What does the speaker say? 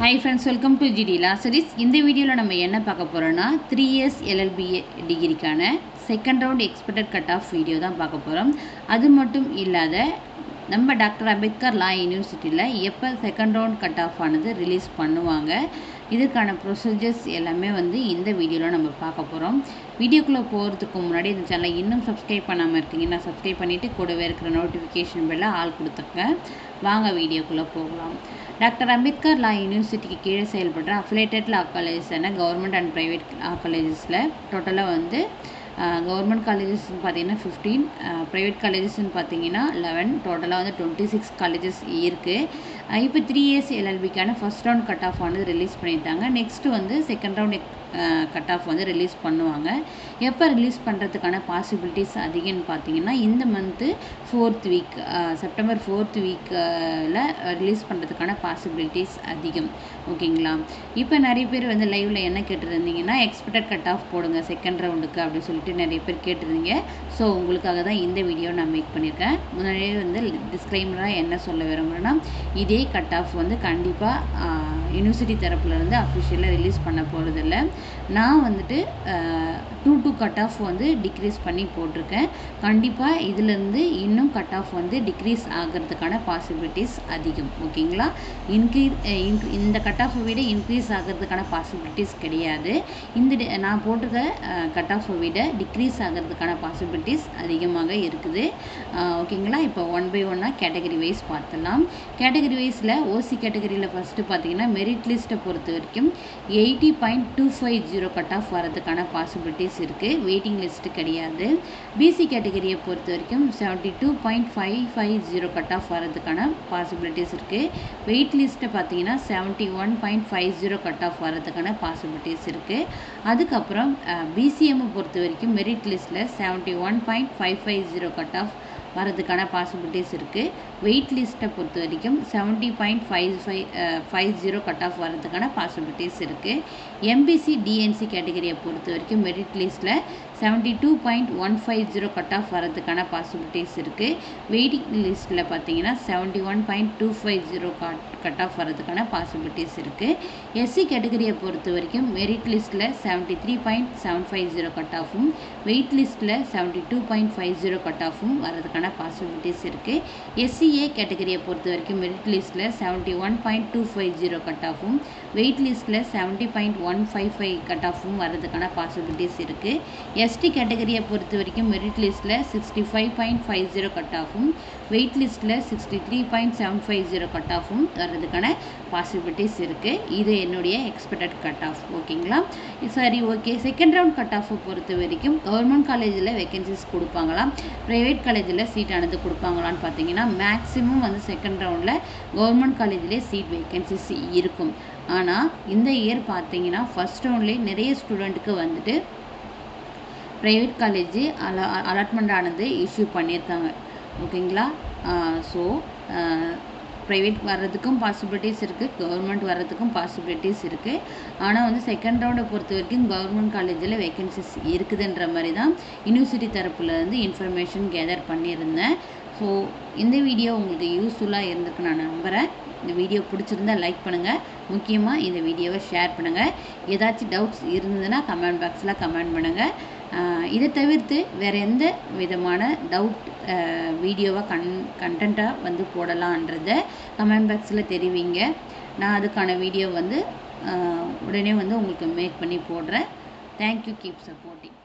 Hi friends, welcome to GD Law Series. இந்த வீடியோல நம்ம என்ன பார்க்க போறோம்னா 3 years LLBA டிகிரிக்கான second round expected cut off video தான் பார்க்க போறோம். அது மட்டும் இல்லாத நம்ம டாக்டர் அம்பேத்கர் லா யூனிவர்சிட்டியில் எப்போ செகண்ட் ரவுண்ட் கட் ஆஃப் ஆனது ரிலீஸ் பண்ணுவாங்க, இதுக்கான ப்ரொசீஜர்ஸ் எல்லாமே இந்த வீடியோவில் நம்ம பார்க்க போகிறோம். வீடியோக்குள்ளே போகிறதுக்கு முன்னாடி இந்த சேனலை இன்னும் சப்ஸ்கிரைப் பண்ணாமல் இருக்கீங்கன்னா சப்ஸ்கிரைப் பண்ணிவிட்டு கூடவே இருக்கிற நோட்டிஃபிகேஷன் பெல்ல ஆள் கொடுத்துங்க. வாங்க வீடியோக்குள்ளே போகலாம். டாக்டர் அம்பேத்கர் லா யூனிவர்சிட்டிக்கு கீழே செயல்படுற அஃபிலேட்டட் லா காலேஜஸான கவர்மெண்ட் அண்ட் ப்ரைவேட் லா காலேஜஸில் டோட்டலாக கவர்மெண்ட் காலேஜஸ்ன்னு பார்த்தீங்கன்னா 15, ப்ரைவேட் காலேஜஸ்ன்னு பார்த்தீங்கன்னா 11, டோட்டலாக 26 காலேஜஸ் இருக்குது. இப்போ 3 years LLBக்கான first round cut off release பண்ணிட்டாங்க. Next second round cut off release பண்ணுவாங்க. எப்போ ரிலீஸ் பண்ணுறதுக்கான பாசிபிலிட்டிஸ் அதிகம்னு பார்த்தீங்கன்னா இந்த month 4th week, September 4th வீக்கில் ரிலீஸ் பண்ணுறதுக்கான பாசிபிலிட்டிஸ் அதிகம். ஓகேங்களா? இப்போ நிறைய பேர் லைவில் என்ன கேட்டுருந்தீங்கன்னா எக்ஸ்பெக்டட் கட் ஆஃப் போடுங்க செகண்ட் ரவுண்டுக்கு அப்படின்னு சொல்லிட்டு நிறைய பேர் கேட்டிருந்தீங்க. ஸோ உங்களுக்காக தான் இந்த வீடியோ நான் மேக் பண்ணியிருக்கேன். முன்னாடியே டிஸ்க்ளைமராக என்ன சொல்ல விரும்புகிறேன்னா, இதே கட் ஆஃப் கண்டிப்பாக யூனிவர்சிட்டி தரப்புலேருந்து அஃபிஷியலாக ரிலீஸ் பண்ண போகிறதில்ல. நான் 2 கட் ஆஃப் டிக்ரீஸ் பண்ணி போட்டிருக்கேன். கண்டிப்பாக இதிலேருந்து இன்னும் கட் ஆஃப் டிக்ரீஸ் ஆகிறதுக்கான பாசிபிலிட்டிஸ் அதிகம். ஓகேங்களா? இந்த கட் ஆஃபை விட இன்க்ரீஸ் ஆகிறதுக்கான பாசிபிலிட்டிஸ் கிடையாது. நான் போட்டிருக்க கட் ஆஃபை விட டிக்ரீஸ் ஆகிறதுக்கான பாசிபிலிட்டிஸ் அதிகமாக இருக்குது. ஓகேங்களா? இப்போ 1 by 1 கேட்டகரி வைஸ் பார்த்துடலாம். கேட்டகரி வைஸில் ஓசி கேட்டகரியில் ஃபஸ்ட்டு பார்த்தீங்கன்னா மெரிட் லிஸ்ட்டை பொறுத்த வரைக்கும் 80.250 கட் ஆஃப் வரதுக்கான பாசிபிலிட்டிஸ் இருக்குது. வெயிட்டிங் லிஸ்ட்டு கிடையாது. பிசி கேட்டகரியை பொறுத்த வரைக்கும் 72.550 கட் ஆஃப் வரதுக்கான பாசிபிலிட்டிஸ் இருக்குது. வெயிட் லிஸ்ட்டை பார்த்தீங்கன்னா 71.50 கட் ஆஃப் வரதுக்கான பாசிபிலிட்டிஸ் இருக்குது. அதுக்கப்புறம் பிசிஎம்மை பொறுத்த வரைக்கும் மெரிட் லிஸ்ட்டில் 71.550 கட் ஆஃப் வரதுக்கான பாசிபிலிட்டிஸ் இருக்குது. வெயிட் லிஸ்ட்டை பொறுத்த வரைக்கும் 70.50 கட் ஆஃப் வரதுக்கான பாசிபிலிட்டிஸ் இருக்குது. எம்பிசி டிஎன்சி கேட்டகரியை பொறுத்த வரைக்கும் மெரிட் லிஸ்ட்டில் 72.150 கட் ஆஃப் வரதுக்கான பாசிபிலிட்டிஸ் இருக்குது. வெயிட்டிங் லிஸ்ட்டில் பார்த்தீங்கன்னா 71.250 கட் ஆஃப் வரதுக்கான பாசிபிலிட்டிஸ் இருக்குது. எஸ்சி கேட்டகரியை பொறுத்த வரைக்கும் மெரிட் லிஸ்ட்டில் 73.750 கட் ஆஃபும், வெயிட் லிஸ்ட்டில் 72.50 கட் ஆஃபும் வரதுக்கான பாசிபிலிட்டிஸ் இருக்குது. எஸ்சிஏ கேட்டகரியை பொறுத்த வரைக்கும் மெரிட் லிஸ்ட்டில் 71.250 கட் ஆஃபும், வெயிட் லிஸ்ட்டில் 70.155 கட் ஆஃபும் வரதுக்கான பாசிபிலிட்டிஸ் இருக்குது. எஸ்டி கேட்டகரியை பொறுத்த வரைக்கும் மெரிட் லிஸ்ட்டில் 65.50 கட் ஆஃபும், வெயிட் லிஸ்ட்டில் 63.750 கட் ஆஃபும் வர்றதுக்கான பாசிபிலிட்டிஸ் இருக்குது. இது என்னுடைய எக்ஸ்பெக்டட் கட் ஆஃப். ஓகேங்களா? சரி, ஓகே. செகண்ட் ரவுண்ட் கட் ஆஃபை பொறுத்த வரைக்கும் கவர்மெண்ட் காலேஜில் வேகன்சிஸ் கொடுப்பாங்களா, ப்ரைவேட் காலேஜில் சீட் ஆனது கொடுப்பாங்களான்னு பார்த்தீங்கன்னா மேக்ஸிமம் செகண்ட் ரவுண்டில் கவர்மெண்ட் காலேஜிலே சீட் வேகன்சிஸ் இருக்கும். ஆனால் இந்த இயர் பார்த்தீங்கன்னா ஃபர்ஸ்ட் ரவுண்ட்லேயே நிறைய ஸ்டூடெண்ட்டுக்கு ப்ரைவேட் காலேஜ் அலாட்மெண்ட் ஆனது இஷ்யூ பண்ணியிருக்காங்க. ஓகேங்களா? ஸோ ப்ரைவேட் வர்றதுக்கும் பாசிபிலிட்டிஸ் இருக்குது, கவர்மெண்ட் வர்றதுக்கும் பாசிபிலிட்டிஸ் இருக்குது. ஆனால் செகண்ட் ரவுண்டை பொறுத்த வரைக்கும் கவர்மெண்ட் காலேஜில் வேகன்சிஸ் இருக்குதுன்ற மாதிரி தான் யூனிவர்சிட்டி தரப்புலேருந்து இன்ஃபர்மேஷன் கேதர் பண்ணியிருந்தேன். ஸோ இந்த வீடியோ உங்களுக்கு யூஸ்ஃபுல்லாக இருந்திருக்கு நான் நம்புகிறேன். இந்த வீடியோ பிடிச்சிருந்தா லைக் பண்ணுங்கள், முக்கியமாக இந்த வீடியோவை ஷேர் பண்ணுங்கள். ஏதாச்சும் டவுட்ஸ் இருந்ததுன்னா கமெண்ட் பாக்ஸில் கமெண்ட் பண்ணுங்கள். இதை தவிர்த்து வேறு எந்த விதமான டவுட் வீடியோவை கண்டென்ட்டாக போடலான்றதை கமெண்ட் பாக்ஸில் தெரிவிங்க. நான் அதுக்கான வீடியோ உடனே உங்களுக்கு மேக் பண்ணி போடுறேன். தேங்க்யூ. Keep supporting.